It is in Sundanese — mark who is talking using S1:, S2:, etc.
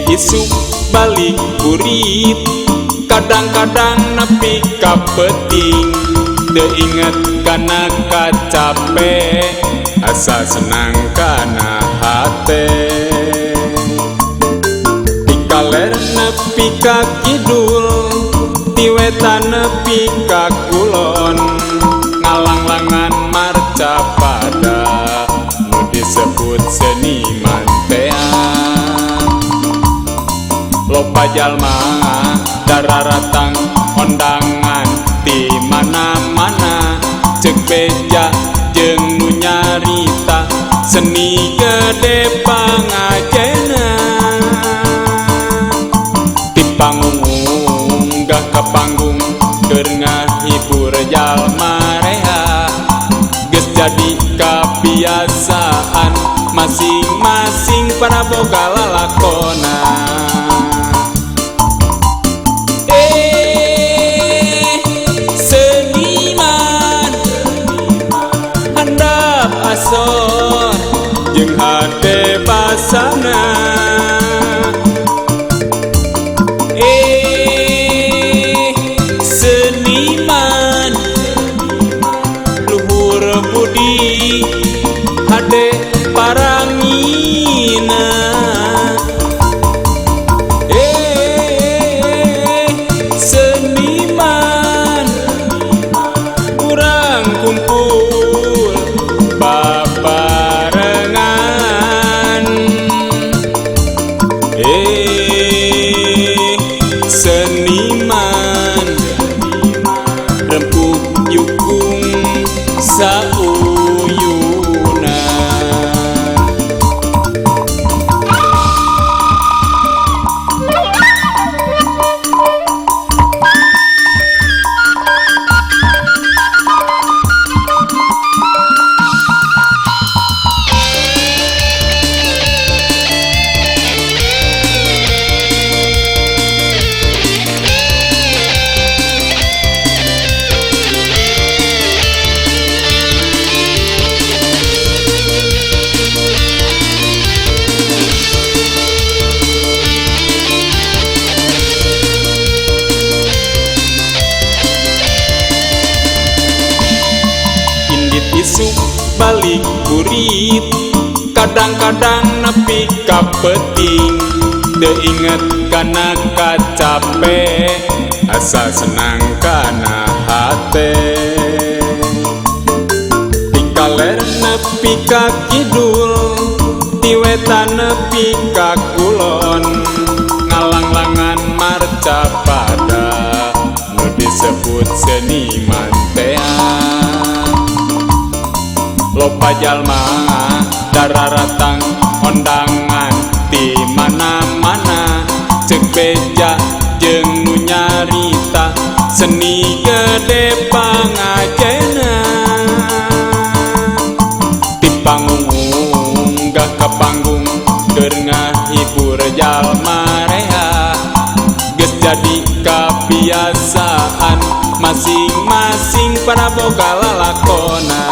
S1: isu balik kurit kadang-kadang nepi ka peuting teu inget kana kacape asa senang kana hate tikaler nepi ka kidul tiwetan nepi ka kulon ngalanglangan marca pada nu disebut seniman teang loba jalma dararatang ondangan di mana-mana cek beja jeung nu nyarita seni gede pangajena di panggung gak ke panggung keur ngahibur jalma reha geus jadi kabiasaan masing-masing para boga lalakona seniman handap asor jeung hade basana seniman luhur budi hade parangina seniman kurang kumpul babarengan seniman rempuk yukung sauyuna isu balik kurit kadang-kadang nepi ka peuting teu inget kana kacape asa senang kana hate tikaler nepi ka kidul tiwetan nepi ka kulon ngalanglangan marca pada nu disebut seniman teang loba jalma dararatang ondangan di mana-mana cek beja jeung nu nyarita seni gede pangajena di panggung gak ke panggung keur ngahibur jalma reha geus jadi kabiasaan masing-masing para boga lalakona